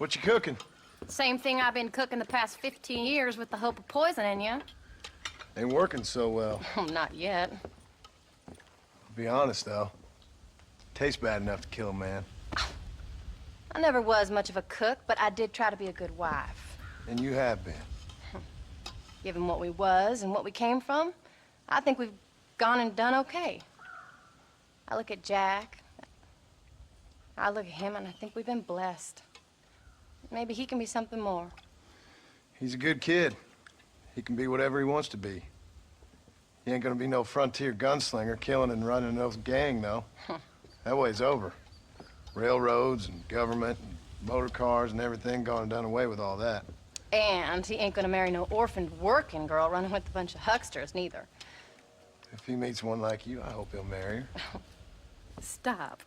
What you cooking? Same thing I've been cooking the past 15 years with the hope of poisoning you. Ain't working so well. Not yet. To be honest, though, tastes bad enough to kill a man. I never was much of a cook, but I did try to be a good wife. And you have been. Given what we was and what we came from, I think we've gone and done okay. I look at Jack, I look at him, and I think we've been blessed. Maybe he can be something more. He's a good kid. He can be whatever he wants to be. He ain't gonna be no frontier gunslinger killing and running no gang, though. That way's over. Railroads and government and motor cars and everything gone and done away with all that. And he ain't gonna marry no orphaned working girl running with a bunch of hucksters, neither. If he meets one like you, I hope he'll marry her. Stop.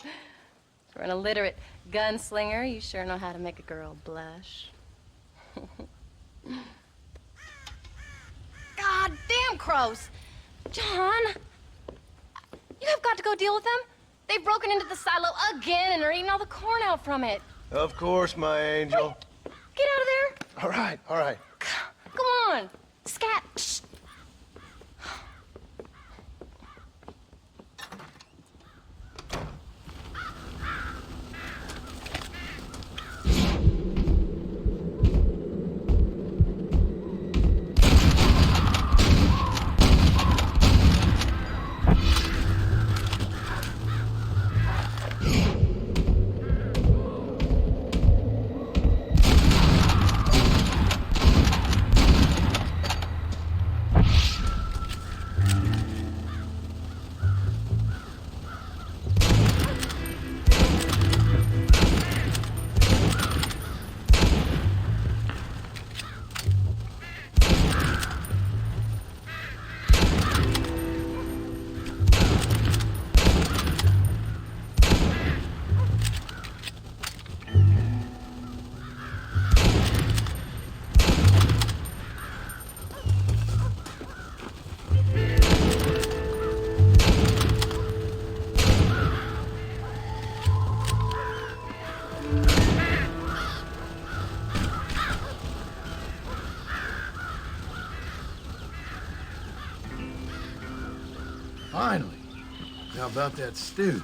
For an illiterate gunslinger, you sure know how to make a girl blush. God damn crows! John! You have got to go deal with them. They've broken into the silo again and are eating all the corn out from it. Of course, my angel. Wait, get out of there. All right, all right. Come on. Scat. Shh. Finally. How about that stew?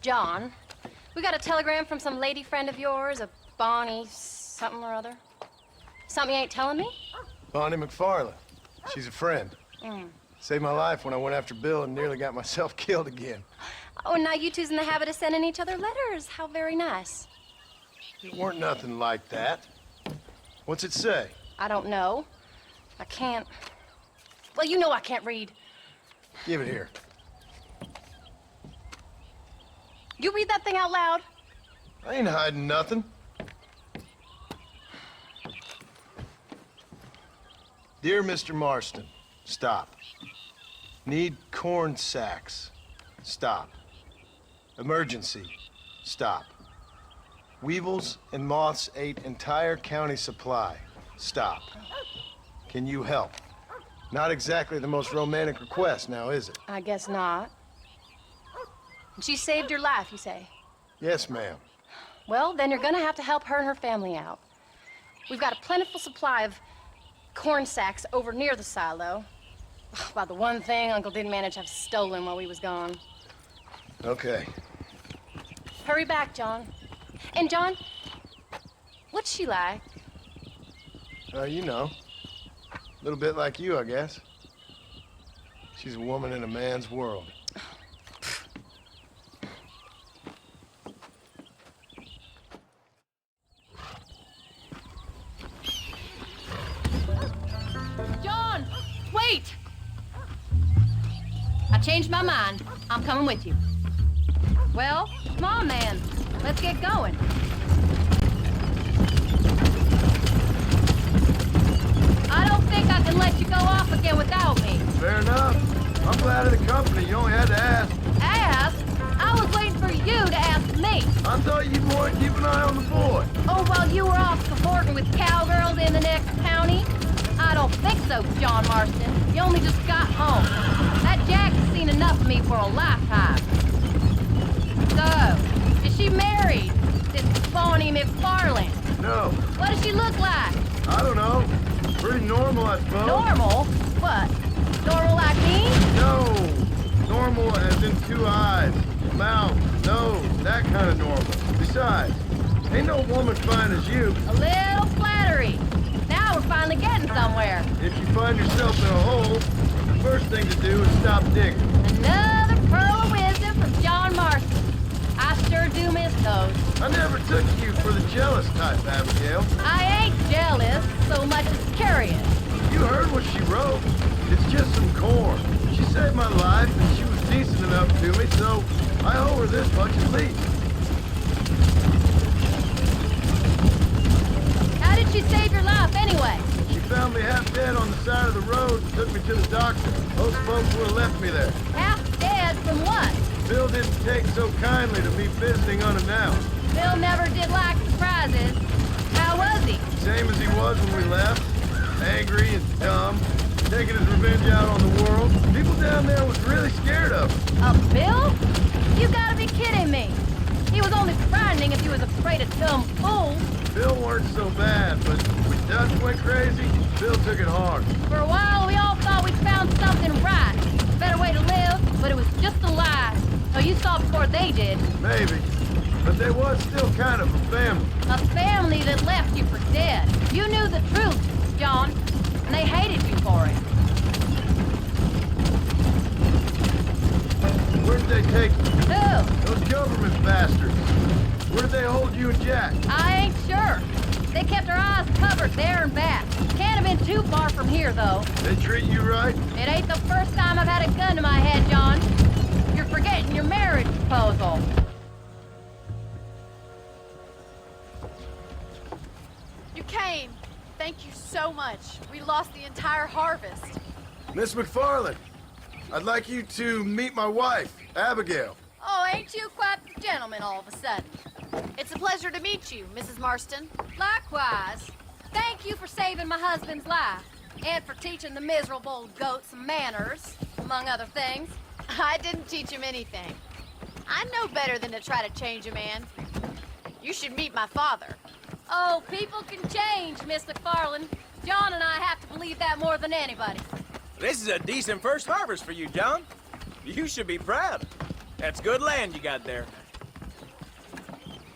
John, we got a telegram from some lady friend of yours, a Bonnie something or other. Something you ain't telling me? Bonnie McFarland. She's a friend. Mm. Saved my life when I went after Bill and nearly got myself killed again. Oh, and now you two's in the habit of sending each other letters. How very nice. It weren't nothing like that. What's it say? I don't know. I can't... Well, you know I can't read. Give it here. You read that thing out loud? I ain't hiding nothing. Dear Mr. Marston, stop. Need corn sacks. Stop. Emergency. Stop. Weevils and moths ate entire county supply. Stop. Can you help? Not exactly the most romantic request, now is it? I guess not. She saved your life, you say? Yes, ma'am. Well, then you're gonna have to help her and her family out. We've got a plentiful supply of corn sacks over near the silo. About the one thing Uncle didn't manage to have stolen while we was gone. Okay. Hurry back, John. And John, what's she like? You know. A little bit like you, I guess. She's a woman in a man's world. John, wait! I changed my mind. I'm coming with you. Well, come on, man. Let's get going. I don't think I can let you go off again without me. Fair enough. I'm glad of the company. You only had to ask. Ask? I was waiting for you to ask me. I thought you boys keep an eye on the boy. Oh, while you were off cavorting with cowgirls in the next county? I don't think so, John Marston. You only just got home. That Jack has seen enough of me for a lifetime. So, is she married? This Bonnie McFarland? No, What does she look like? I don't know. Pretty normal, I suppose. Normal? What? Normal like me? No. Normal as in 2 eyes, mouth, nose, that kind of normal. Besides, ain't no woman fine as you. A little flattery. Now we're finally getting somewhere. If you find yourself in a hole, the first thing to do is stop digging. Another pearl of wisdom from John Marston. I sure do miss those. I never took you for the jealous type, Abigail. I ain't jealous so much as curious. You heard what she wrote. It's just some corn. She saved my life, and she was decent enough to me, so I owe her this much at least. How did she save your life anyway? She found me half dead on the side of the road and took me to the doctor. Those folks would have left me there. Half dead from what? Bill didn't take so kindly to me visiting unannounced. Bill never did like surprises. How was he? Same as he was when we left. Angry and dumb. Taking his revenge out on the world. People down there was really scared of him. A Bill? You gotta be kidding me. He was only frightening if he was afraid of dumb fools. Bill weren't so bad, but when Dutch went crazy, Bill took it hard. For a while, we all thought we'd found something right. A better way to live, but it was just a lie. So you saw before they did. Maybe. But they was still kind of a family. A family that left you for dead. You knew the truth, John, and they hated you for it. Where did they take you? Who? Those government bastards. Where did they hold you and Jack? I ain't sure. They kept our eyes covered there and back. Can't have been too far from here, though. They treat you right? It ain't the first time I've had a gun to my head, John. You're forgetting your marriage proposal. You came. Thank you so much. We lost the entire harvest. Miss McFarland, I'd like you to meet my wife, Abigail. Oh, ain't you quite the gentleman all of a sudden? It's a pleasure to meet you, Mrs. Marston. Likewise. Thank you for saving my husband's life. And for teaching the miserable goat some manners, among other things. I didn't teach him anything. I know better than to try to change a man. You should meet my father. Oh, people can change, Miss McFarland. John and I have to believe that more than anybody. This is a decent first harvest for you, John. You should be proud. That's good land you got there.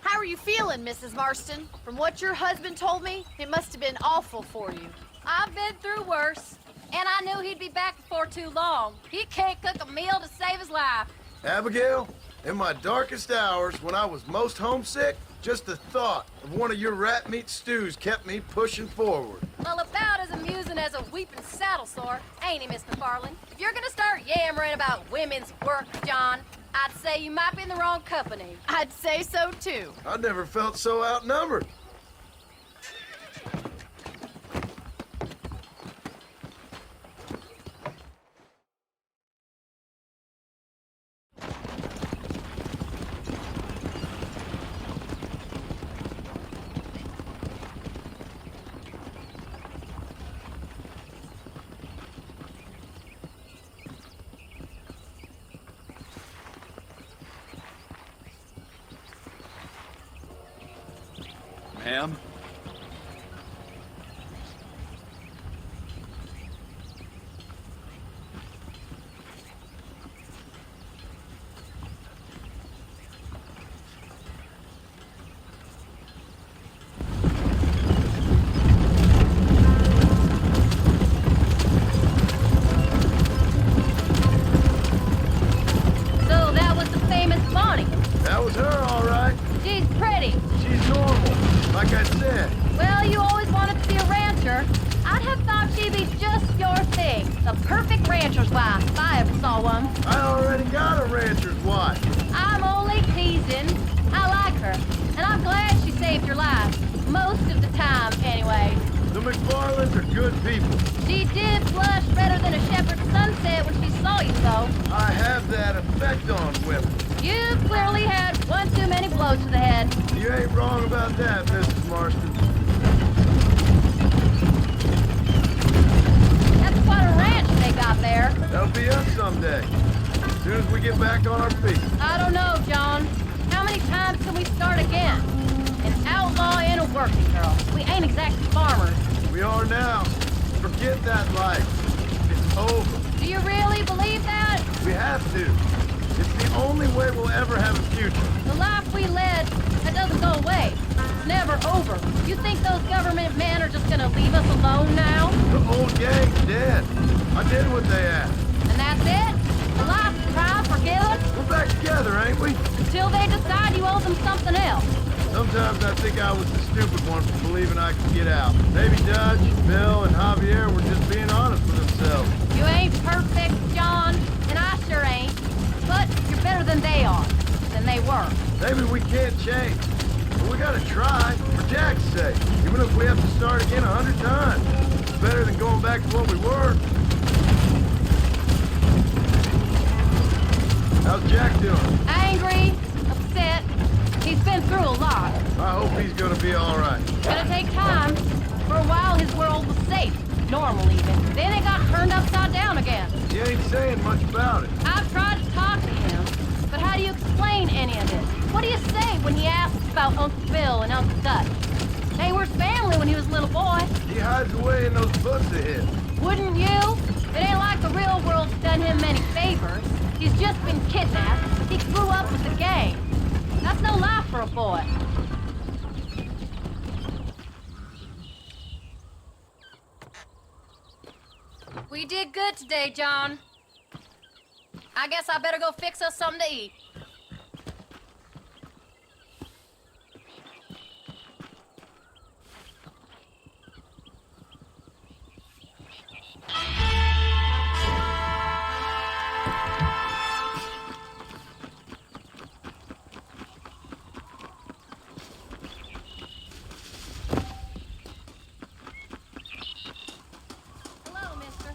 How are you feeling, Mrs. Marston? From what your husband told me, it must have been awful for you. I've been through worse, and I knew he'd be back before too long. He can't cook a meal to save his life. Abigail, in my darkest hours, when I was most homesick, just the thought of one of your rat meat stews kept me pushing forward. Well, about as amusing as a weeping saddle sore, ain't he, Miss McFarland? If you're gonna start yammering about women's work, John, I'd say you might be in the wrong company. I'd say so, too. I never felt so outnumbered. Ma'am? So that was the famous Bonnie. That was her, all right. She's pretty. She's normal, like I said. Well, you always wanted to be a rancher. I'd have thought she'd be just your thing. The perfect rancher's wife, if I ever saw one. I already got a rancher's wife. I'm only teasing. I like her, and I'm glad she saved your life. Most of the time, anyway. The McFarlands are good people. She did blush redder than a shepherd's sunset when she saw you, though. I have that effect on women. You clearly had one too many blows to the head. You ain't wrong about that, Mrs. Marston. That's quite a ranch they got there. That'll be us someday. As soon as we get back on our feet. I don't know, John. How many times can we start again? An outlaw and a working girl. We ain't exactly farmers. We are now. Forget that life. It's over. Do you really believe that? We have to. It's the only way we'll ever have a future. The life we led, that doesn't go away. It's never over. You think those government men are just gonna leave us alone now? The old gang's dead. I did what they asked. And that's it? The life, crime, forgiven? We're back together, ain't we? Until they decide you owe them something else. Sometimes I think I was the stupid one for believing I could get out. Maybe Dutch, Bill, and Javier were just being honest with themselves. You ain't perfect, John, and I sure ain't. But you're better than they are, than they were. Maybe we can't change. But we gotta try, for Jack's sake. Even if we have to start again 100 times. It's better than going back to what we were. How's Jack doing? Angry, upset. He's been through a lot. I hope he's gonna be all right. Gonna take time. For a while, his world was safe. Normal, even. Then it got turned upside down again. He ain't saying much about it. I've tried to talk to him, but how do you explain any of this? What do you say when he asks about Uncle Bill and Uncle Dutch? They were family when he was a little boy. He hides away in those books of his. Wouldn't you? It ain't like the real world's done him many favors. He's just been kidnapped. He grew up with the gang. That's no life for a boy. We did good today, John. I guess I better go fix us something to eat. Hello, mister.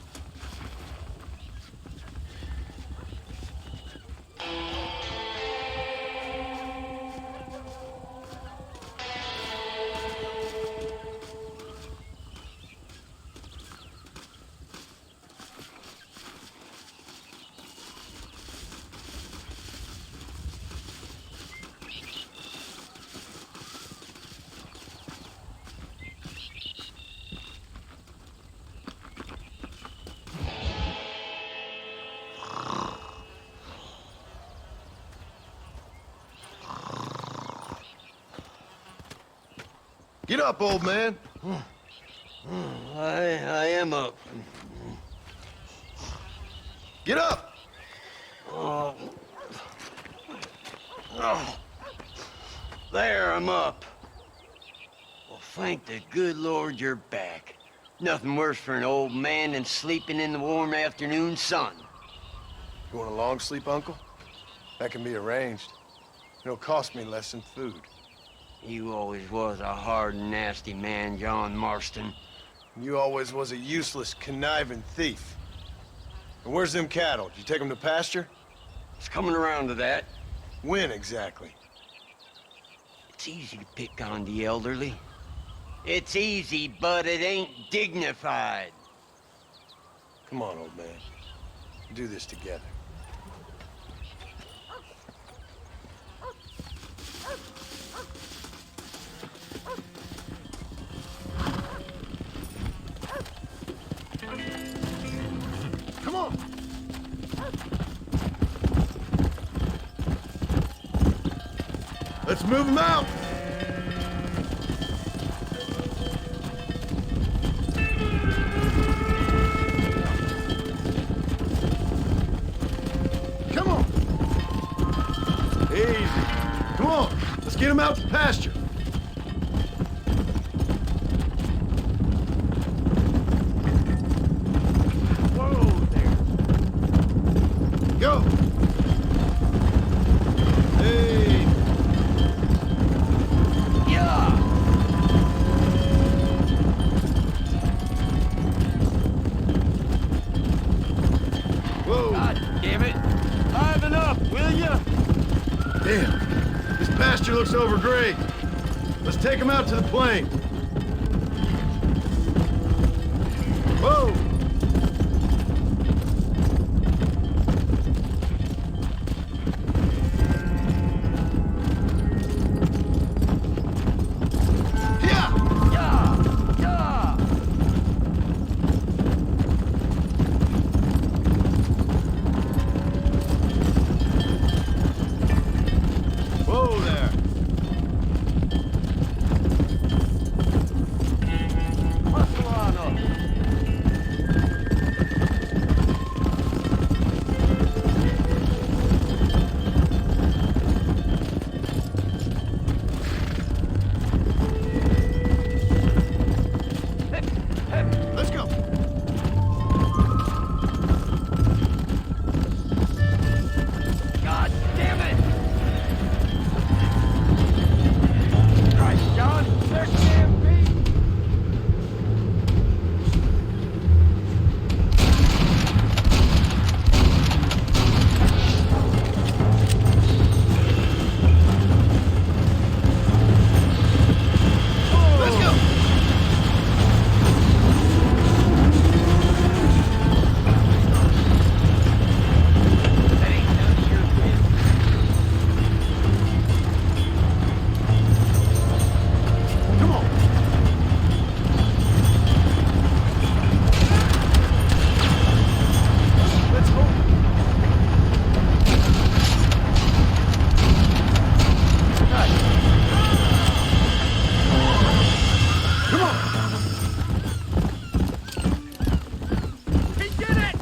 Get up, old man. I am up. Get up! Oh. There, I'm up. Well, thank the good Lord you're back. Nothing worse for an old man than sleeping in the warm afternoon sun. You want a long sleep, Uncle? That can be arranged. It'll cost me less than food. You always was a hard and nasty man, John Marston. You always was a useless, conniving thief. And where's them cattle? Did you take them to pasture? It's coming around to that. When exactly? It's easy to pick on the elderly. It's easy, but it ain't dignified. Come on, old man. We'll do this together. Come on! Let's move him out! Come on! Easy. Come on, let's get him out to pasture. Whoa there. Go! Hey! Yeah! Damn, this pasture looks over great. Let's take him out to the plain. Whoa! Whoa there! Hustle on up. Let's go! God damn it! Christ, John, there's stampede! Let's go! That ain't none of your business. Come on! Let's go! Come on! He did it!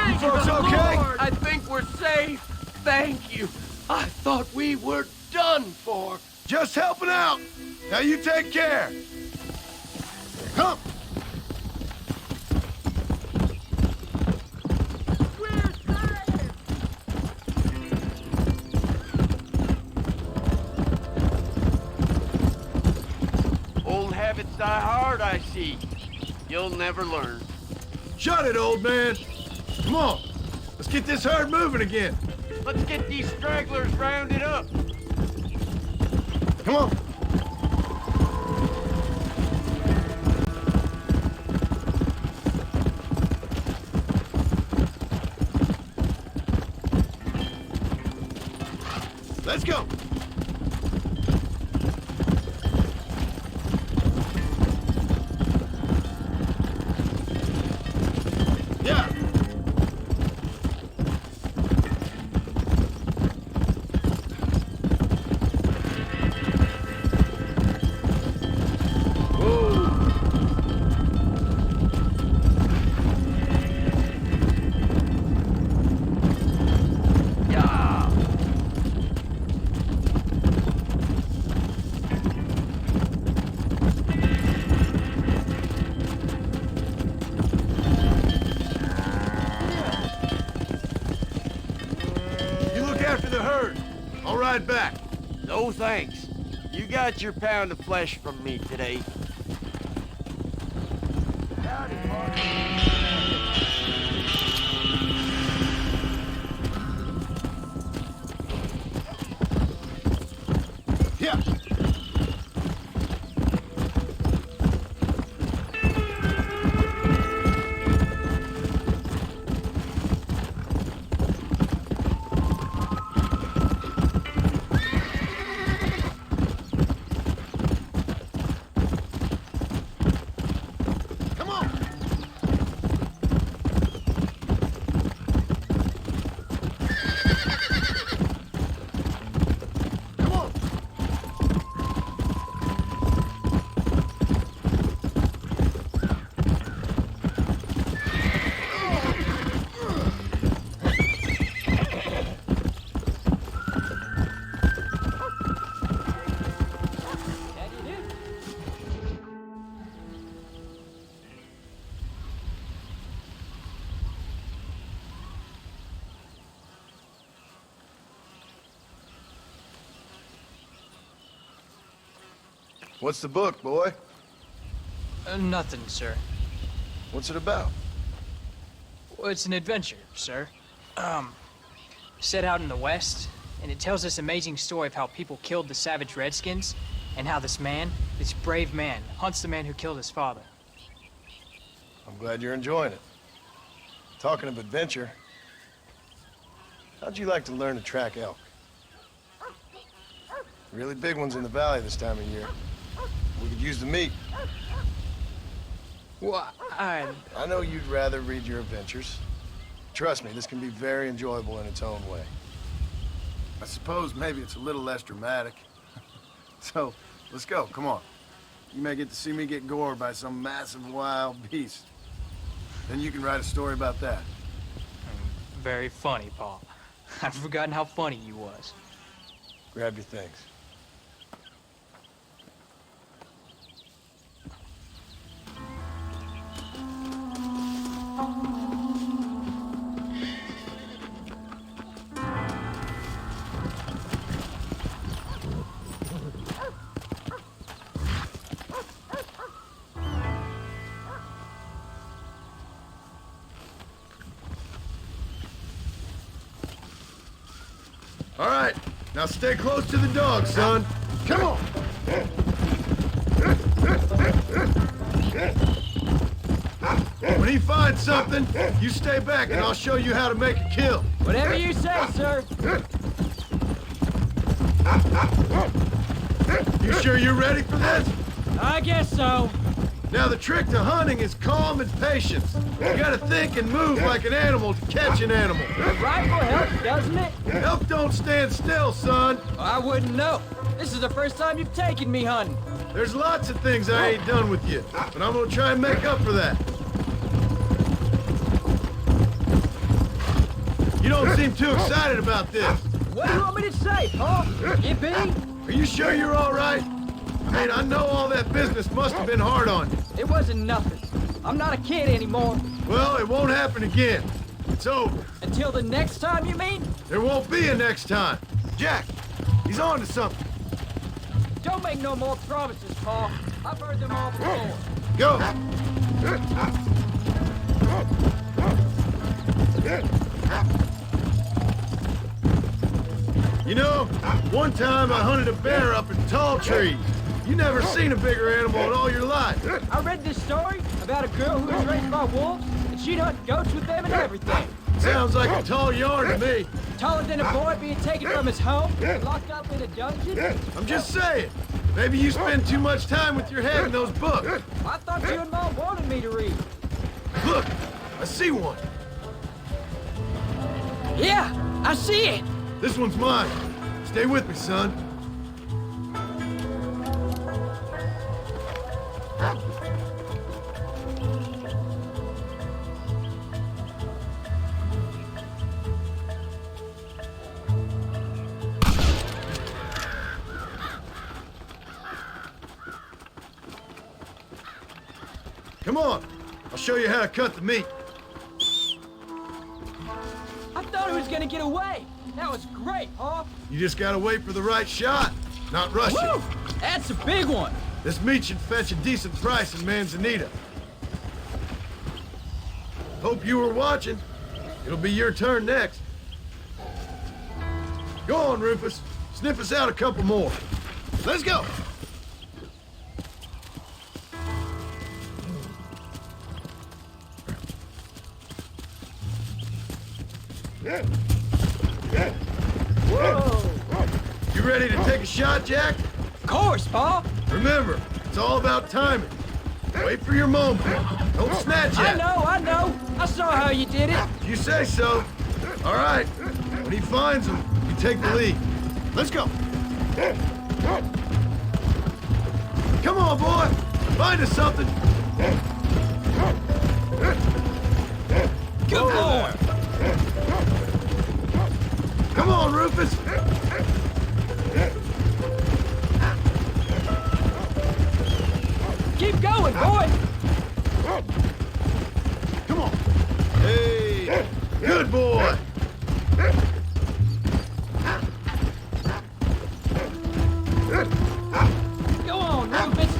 You folks okay? I think we're safe. Thank you. I thought we were done for. Just helping out. Now you take care. Come. Old habits die hard, I see. You'll never learn. Shut it, old man. Come on. Let's get this herd moving again. Let's get these stragglers rounded up. Come on. Let's go. Yeah. You look after the herd. I'll ride back. No thanks. You got your pound of flesh from me today. Yeah. Come on. Come on. What's the book, boy? Nothing, sir. What's it about? Well, it's an adventure, sir. set out in the West, and it tells this amazing story of how people killed the savage Redskins, and how this brave man, hunts the man who killed his father. I'm glad you're enjoying it. Talking of adventure, how'd you like to learn to track elk? Really big ones in the valley this time of year. We could use the meat. Well, I know you'd rather read your adventures. Trust me, this can be very enjoyable in its own way. I suppose maybe it's a little less dramatic. So, let's go, come on. You may get to see me get gored by some massive wild beast. Then you can write a story about that. very funny, Paul. I've forgotten how funny you was. Grab your things. All right, now stay close to the dog, son. Come on. When he finds something, you stay back and I'll show you how to make a kill. Whatever you say, sir. You sure you're ready for this? I guess so. Now, the trick to hunting is calm and patience. You gotta think and move like an animal to catch an animal. The rifle helps, doesn't it? Elk don't stand still, son. I wouldn't know. This is the first time you've taken me hunting. There's lots of things I ain't done with you, but I'm gonna try and make up for that. You don't seem too excited about this. What do you want me to say, Paul? Yippee? Are you sure you're all right? I mean, I know all that business must have been hard on you. It wasn't nothing. I'm not a kid anymore. Well, it won't happen again. It's over. Until the next time, you mean? There won't be a next time. Jack, he's on to something. Don't make no more promises, Paul. I've heard them all before. Go. You know, one time I hunted a bear up in tall trees. You never seen a bigger animal in all your life. I read this story about a girl who was raised by wolves, and she'd hunt goats with them and everything. Sounds like a tall yarn to me. Taller than a boy being taken from his home and locked up in a dungeon? I'm just saying. Maybe you spend too much time with your head in those books. I thought you and Mom wanted me to read. Look, I see one. Yeah, I see it. This one's mine. Stay with me, son. Come on, I'll show you how to cut the meat. I thought he was gonna get away. That was great, Paul. You just gotta wait for the right shot, not rush Woo! it. That's a big one. This meat should fetch a decent price in Manzanita. Hope you were watching. It'll be your turn next. Go on, Rufus. Sniff us out a couple more. Let's go. Whoa. You ready to take a shot, Jack? Of course, Paul. Remember, it's all about timing. Wait for your moment. Don't snatch I at it. know, I know. I saw how you did it. You say so. All right. When he finds him, you take the lead. Let's go. Come on, boy. Find us something. Good boy. Come on, Rufus. Keep going, boy. Come on. Hey, good boy. Go on, Rufus.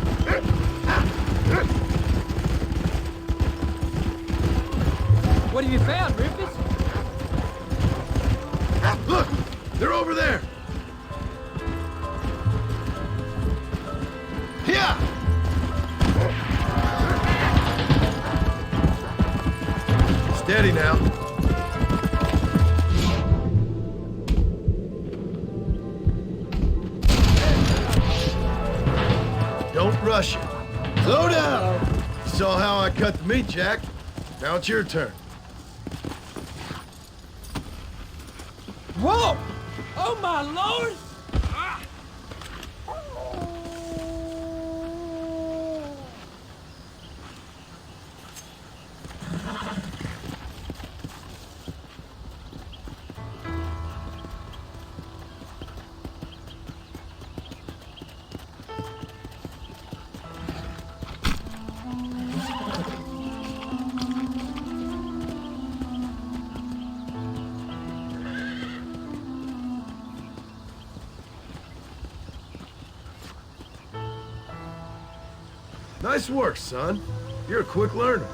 What have you found, Rufus? rush it. Slow down. You saw how I cut the meat, Jack. Now it's your turn. Whoa! Oh my lord! Nice work, son. You're a quick learner.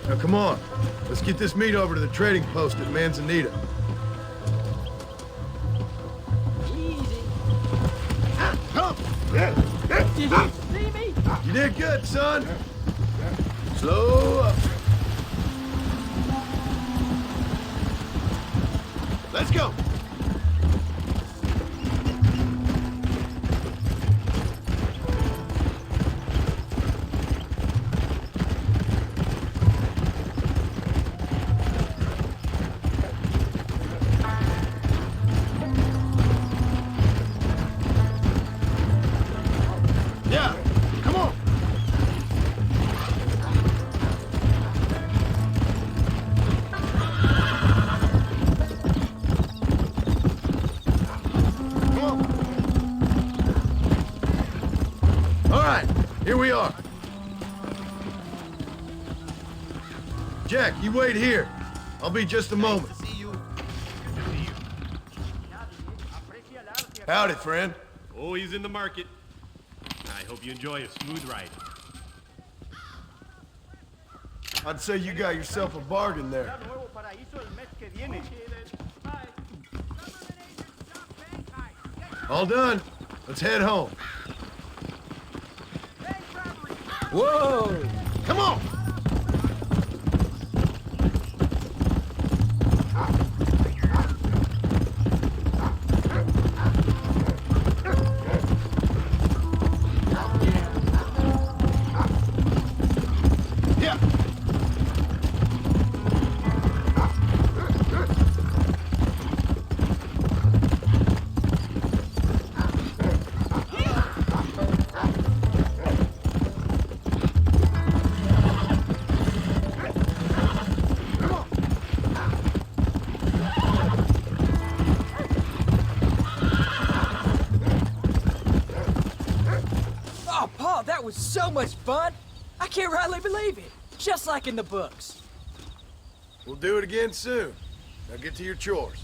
Now come on, let's get this meat over to the trading post at Manzanita. Did you see me? You did good, son. Slow up. Let's go. Yeah, come on. Come on. All right, here we are. Jack, you wait here. I'll be just a moment. Howdy, friend. Always in the market. I hope you enjoy a smooth ride. I'd say you got yourself a bargain there. All done. Let's head home. Whoa! Come on! Yeah. Oh, Paul, that was so much fun! I can't rightly believe it. Just like in the books. We'll do it again soon. Now get to your chores.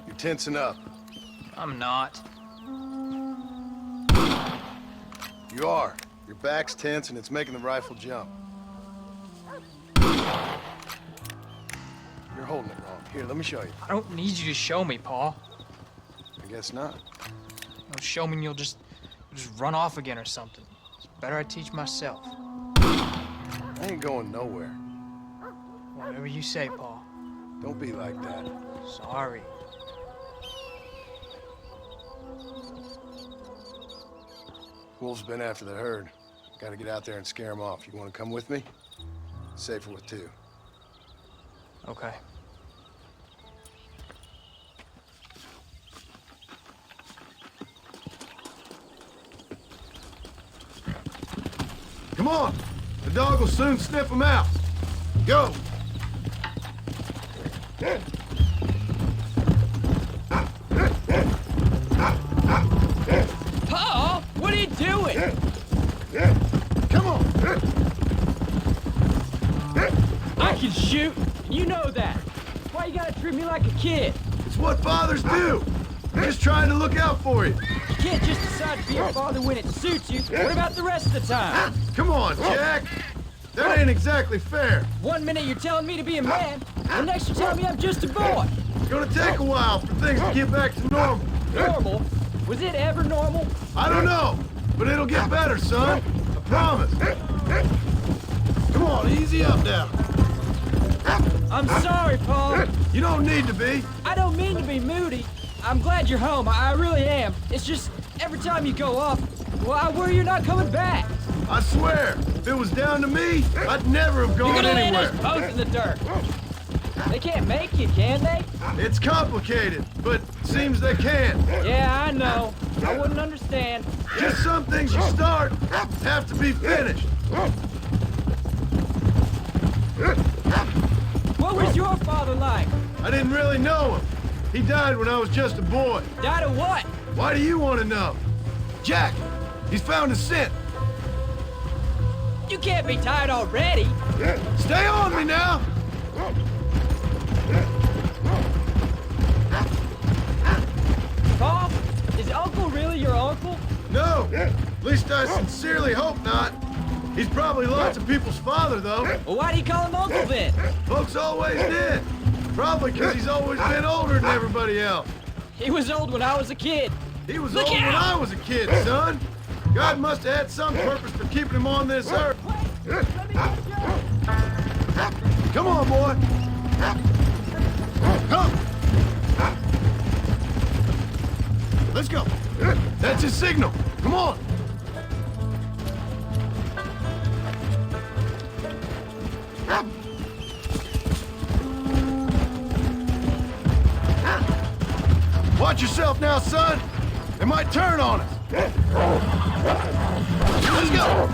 You're tensing up. I'm not. You are. Your back's tense and it's making the rifle jump. You're holding it wrong. Here, let me show you. I don't need you to show me, Paul. I guess not. Don't show me and you'll just run off again or something. It's better I teach myself. I ain't going nowhere. Whatever you say, Paul. Don't be like that. Sorry. Wolves been after the herd. Gotta get out there and scare them off. You wanna come with me? Safer with two. Okay. Come on! The dog will soon sniff them out. Go! Paul, what are you doing? Come on! I can shoot. You know that. Why you gotta treat me like a kid? It's what fathers do! I'm just trying to look out for you. You can't just decide to be a father when it suits you. What about the rest of the time? Come on, Jack! That ain't exactly fair. One minute you're telling me to be a man, the next you're telling me I'm just a boy. It's gonna take a while for things to get back to normal. Normal? Was it ever normal? I don't know, but it'll get better, son. I promise. Come on, easy up now. I'm sorry, Paul. You don't need to be. I don't mean to be moody. I'm glad you're home. I really am. It's just every time you go off, well, I worry you're not coming back. I swear, if it was down to me, I'd never have You're gone gonna land anywhere. us both in the dirt. They can't make you, can they? It's complicated, but seems they can. Yeah, I know. I wouldn't understand. Just some things you start have to be finished. What was your father like? I didn't really know him. He died when I was just a boy. Died of what? Why do you want to know? Jack, he's found a scent. You can't be tired already. Stay on me now. Paul, is Uncle really your uncle? No, at least I sincerely hope not. He's probably lots of people's father, though. Well, why do you call him uncle then? Folks always did. Probably because he's always been older than everybody else. He was old when I was a kid. He was Look old when out! I was a kid, son. God must have had some purpose for keeping him on this earth. Come on, boy. Come. Let's go. That's his signal. Come on. Watch yourself now, son. They might turn on us. Let's go.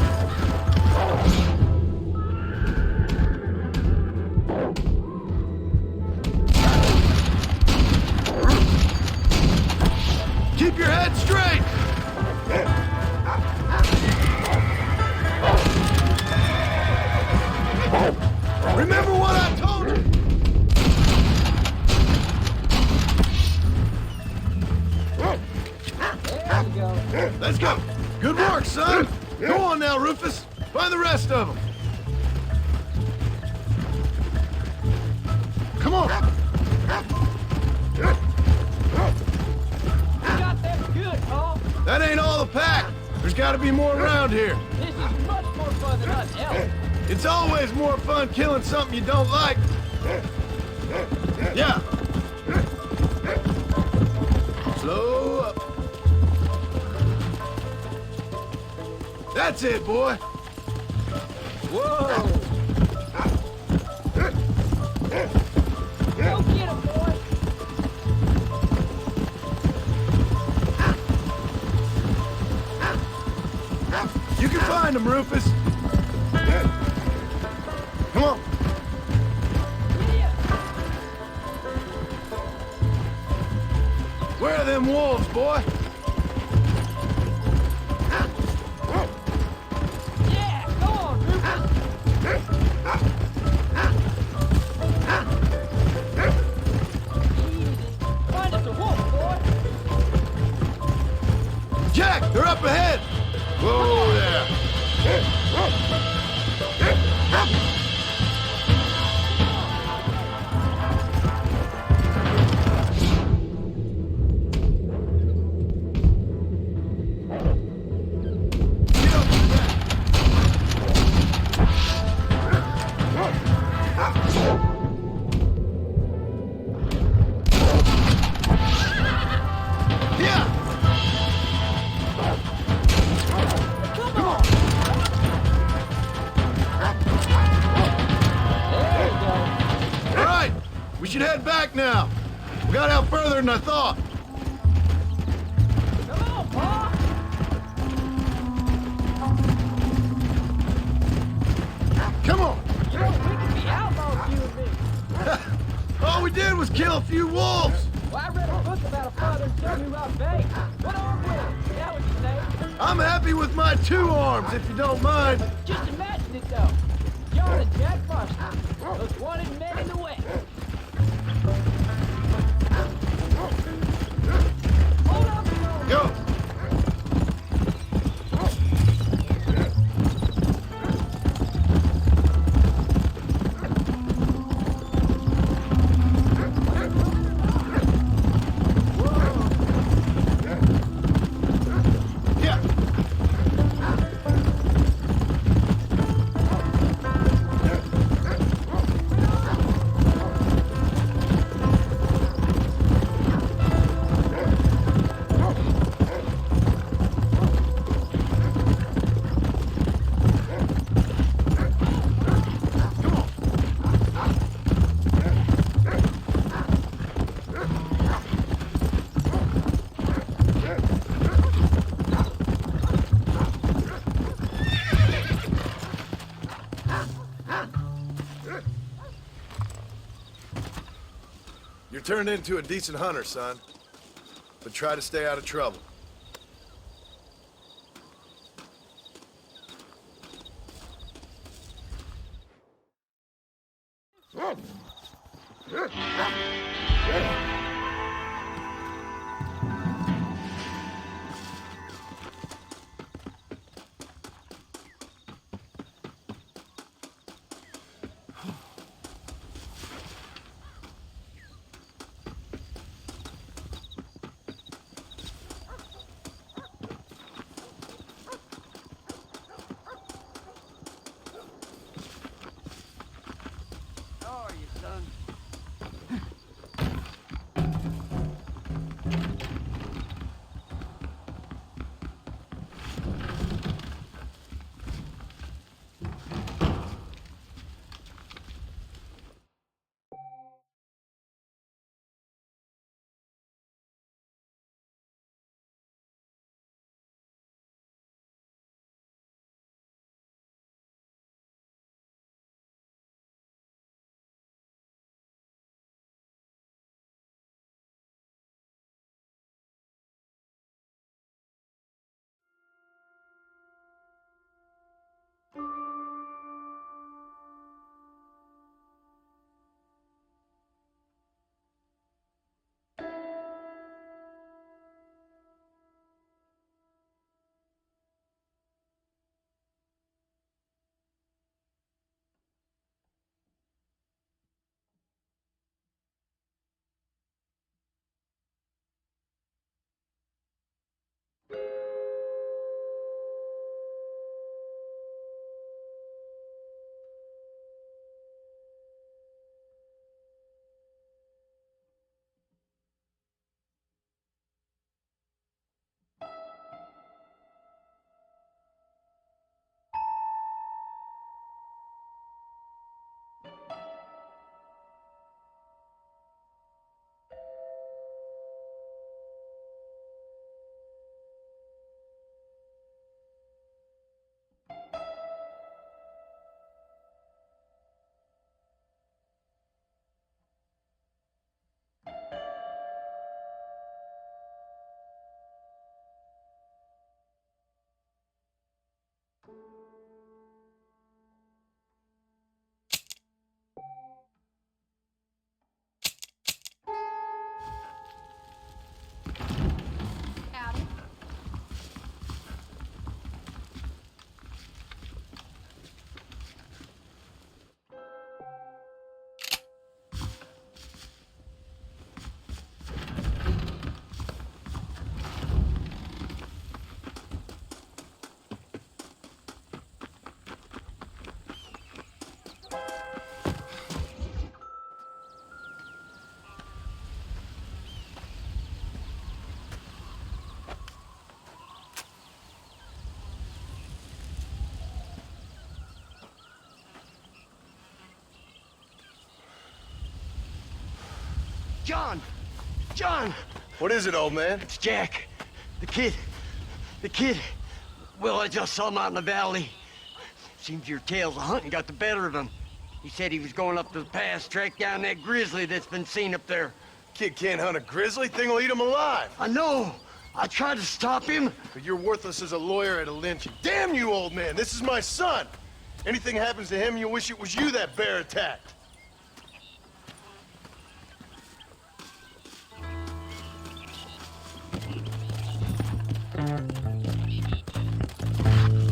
Keep your head straight. Remember what I told you. There you go. Let's go. Good work, son. Go on now, Rufus. Find the rest of them. Come on. You got them good, Paul. That ain't all the pack. There's got to be more around here. This is much more fun than hunting elk. It's always more fun killing something you don't like. Yeah. Slow up. That's it, boy. Whoa. Go get him, boy. You can find him, Rufus. Come on. Where are them wolves, boy? Yeah, go on, Rufus. Find us a wolf, boy. Jack, they're up ahead. Whoa there. We should head back now. We got out further than I thought. Come on, Paul. Come on. You know, we could be outlaws, you and me. All we did was kill a few wolves. Well, I read a book about a father and son who robbed banks. What arm with him? Is that what you say? I'm happy with my 2 arms, if you don't mind. Just imagine it, though. John and Jack Marston, those wanted men in the West. Hold up, Go. turned into a decent hunter, son. But try to stay out of trouble. How are you, son? Howdy. John! John! What is it, old man? It's Jack. The kid. The kid. Well, I just saw him out in the valley. Seems your tales of hunting got the better of him. He said he was going up to the pass, track down that grizzly that's been seen up there. Kid can't hunt a grizzly. Thing will eat him alive. I know. I tried to stop him. But you're worthless as a lawyer at a lynching. Damn you, old man. This is my son. Anything happens to him, you'll wish it was you that bear attacked.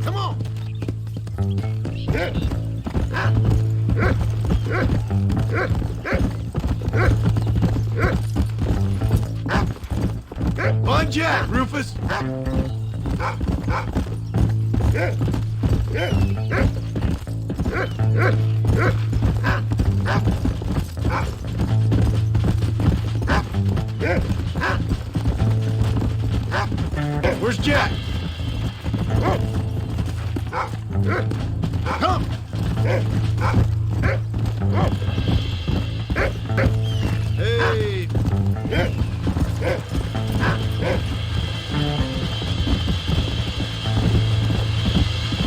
Come on! On Jack, Rufus! Where's Jack? Come! Hey!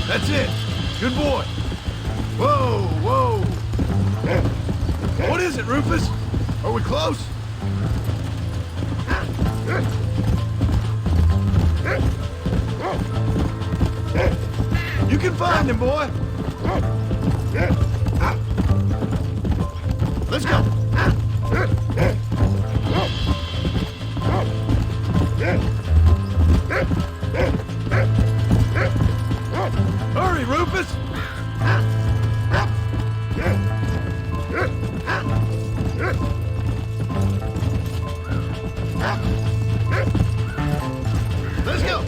That's it. Good boy. Whoa, whoa. What is it, Rufus? Are we close? You can find him, boy. Let's go. Hurry, Rufus. Let's go.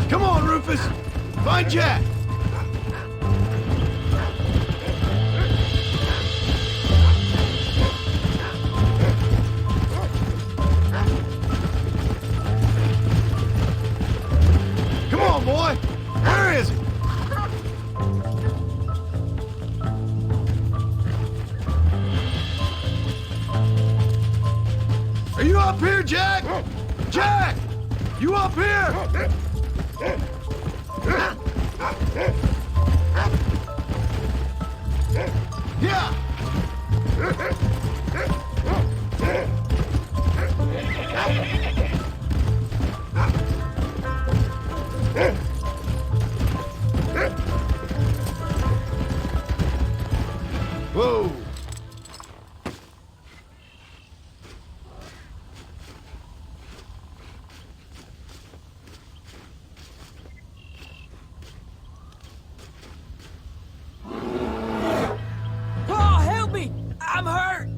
Come on, Rufus. Find Jack. Come on, boy. Where is he? Are you up here, Jack? Jack! You up here? Yeah! Whoa! Paul, help me! I'm hurt!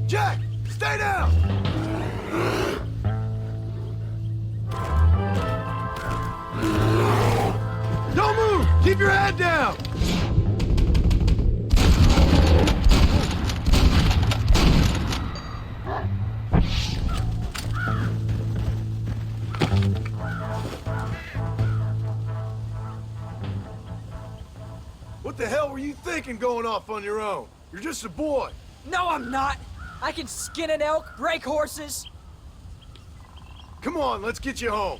Jack, stay down! Don't move! Keep your head down! What the hell were you thinking going off on your own? You're just a boy. No, I'm not! I can skin an elk, break horses. Come on, let's get you home.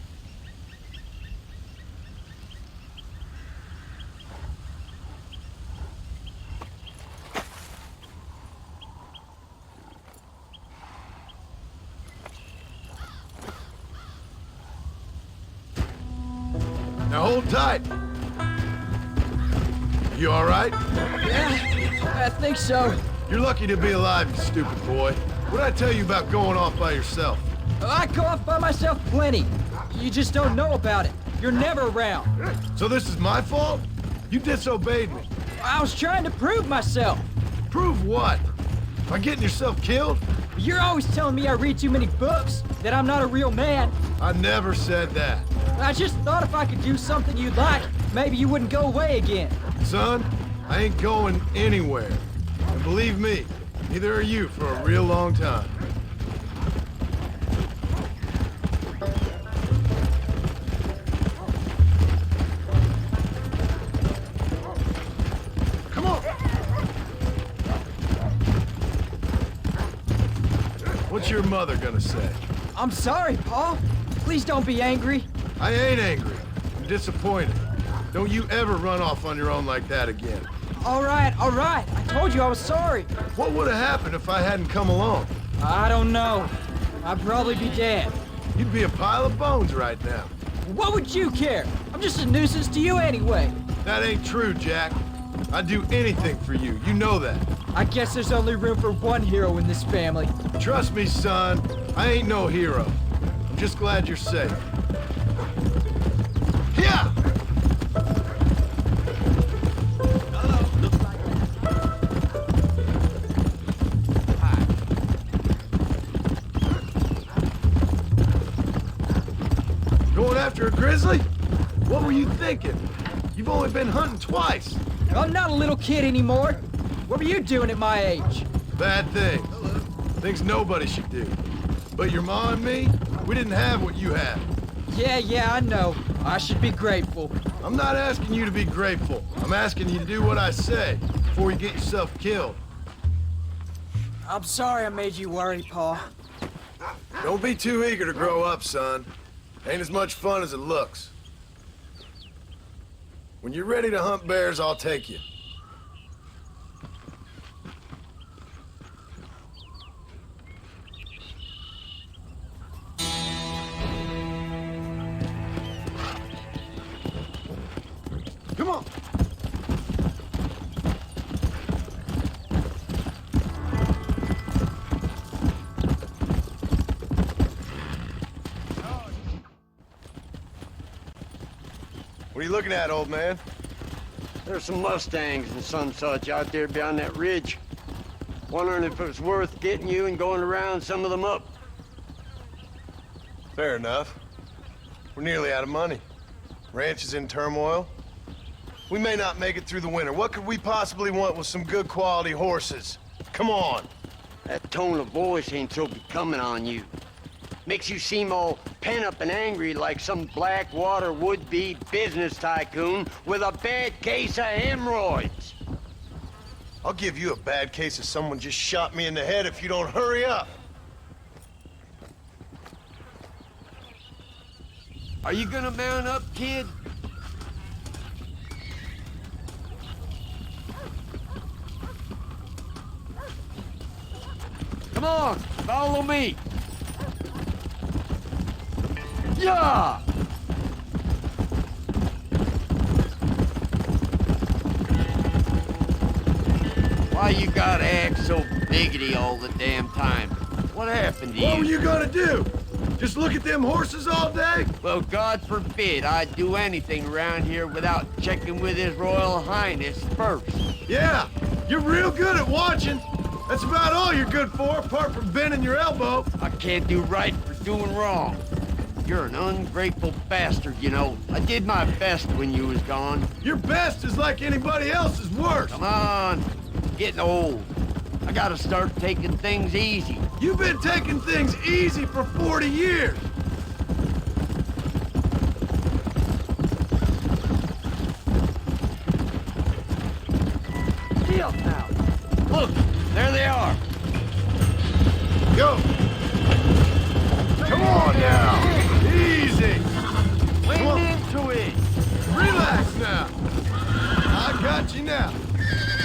Now hold tight. You all right? Yeah, I think so. You're lucky to be alive, you stupid boy. What'd I tell you about going off by yourself? I go off by myself plenty. You just don't know about it. You're never around. So this is my fault? You disobeyed me. I was trying to prove myself. Prove what? By getting yourself killed? You're always telling me I read too many books, that I'm not a real man. I never said that. I just thought if I could do something you'd like, maybe you wouldn't go away again. Son, I ain't going anywhere. And believe me, neither are you for a real long time. Come on! What's your mother gonna say? I'm sorry, Paul. Please don't be angry. I ain't angry. I'm disappointed. Don't you ever run off on your own like that again. All right. I told you I was sorry. What would have happened if I hadn't come along? I don't know. I'd probably be dead. You'd be a pile of bones right now. What would you care? I'm just a nuisance to you anyway. That ain't true, Jack. I'd do anything for you. You know that. I guess there's only room for one hero in this family. Trust me, son. I ain't no hero. I'm just glad you're safe. Yeah! Going after a grizzly? What were you thinking? You've only been hunting twice. I'm not a little kid anymore. What were you doing at my age? Bad things. Things nobody should do. But your ma and me, we didn't have what you had. Yeah, I know. I should be grateful. I'm not asking you to be grateful. I'm asking you to do what I say before you get yourself killed. I'm sorry I made you worry, Paul. Don't be too eager to grow up, son. Ain't as much fun as it looks. When you're ready to hunt bears, I'll take you. What are you looking at, old man? There's some Mustangs and some such out there beyond that ridge. Wondering if it was worth getting you and going around some of them up. Fair enough. We're nearly out of money. Ranch is in turmoil. We may not make it through the winter. What could we possibly want with some good quality horses? Come on. That tone of voice ain't so becoming on you. Makes you seem all pent up and angry like some Blackwater would-be business tycoon with a bad case of hemorrhoids. I'll give you a bad case of someone just shot me in the head if you don't hurry up. Are you gonna mount up, kid? Come on, follow me. Yeah! Why you gotta act so biggity all the damn time? What happened to you? What were you gonna do? Just look at them horses all day? Well, God forbid I'd do anything around here without checking with His Royal Highness first. Yeah, you're real good at watching. That's about all you're good for, apart from bending your elbow. I can't do right for doing wrong. You're an ungrateful bastard, you know. I did my best when you was gone. Your best is like anybody else's worst. Come on, I'm getting old. I gotta start taking things easy. You've been taking things easy for 40 years. Get up now. Look, there they are. Go. Come on now. Easy. Lean into it. Relax now. I got you now.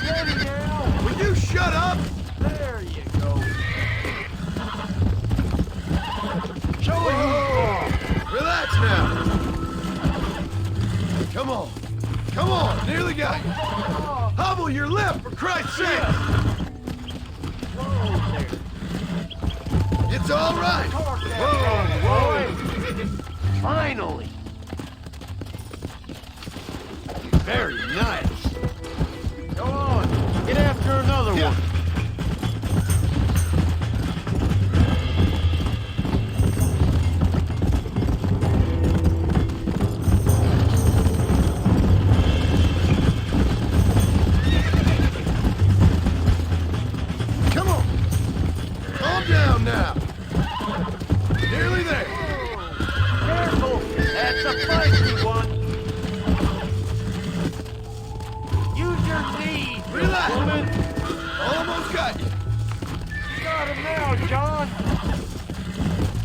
Steady now. Will you shut up? There you go. Show it who's Relax now. Come on. Come on. Nearly got you. Hobble your lip, for Christ's sake. It's all right. Whoa. Finally. Very nice. Go on. Get after another one. Come on. Calm down now. Nearly there. Careful. That's a feisty one. Use your knees, Relax. woman. Almost got you. You got him now, John.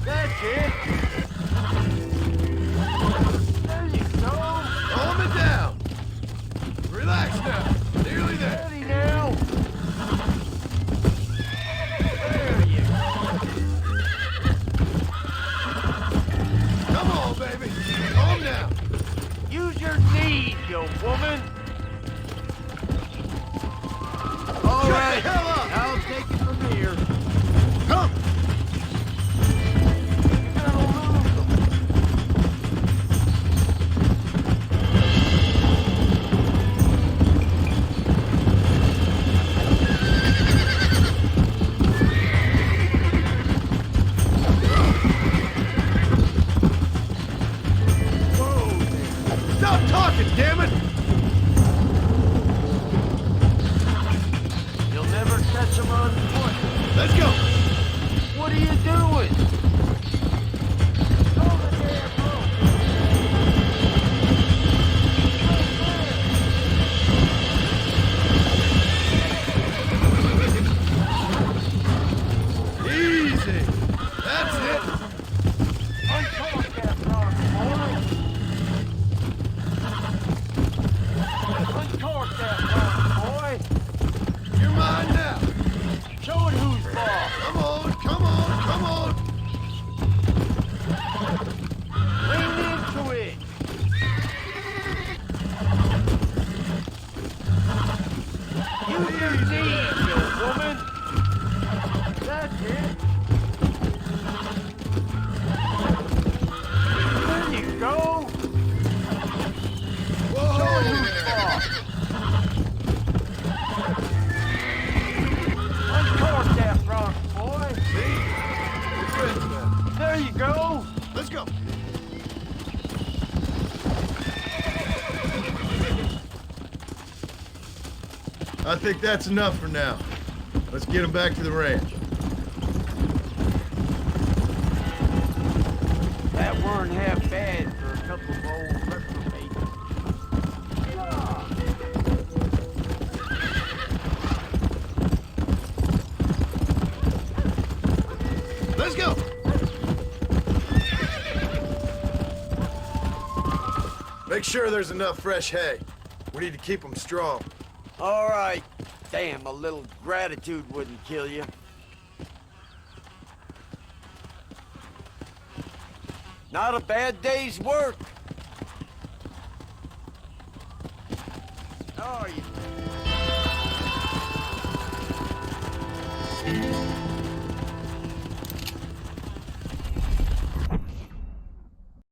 That's it. There you go. Calm it down. Relax now. Nearly there. Steady now. There you go. Come on, baby. Calm down. Use your knees, you woman. All Shut right. the hell up. I'll take it from here. Come. You gotta lose them. Stop talking, damn it. You'll never catch them on foot. Let's go. What are you doing? Go the damn rope. Easy. That's it. Uncork that rock, boy. Uncork that rock, boy. You're mine now. Show it who's boss. Come on, come on, come on. I think that's enough for now. Let's get them back to the ranch. That weren't half bad for a couple of old reprobates. Let's go! Make sure there's enough fresh hay. We need to keep them strong. All right. Damn, a little gratitude wouldn't kill you. Not a bad day's work. How are you,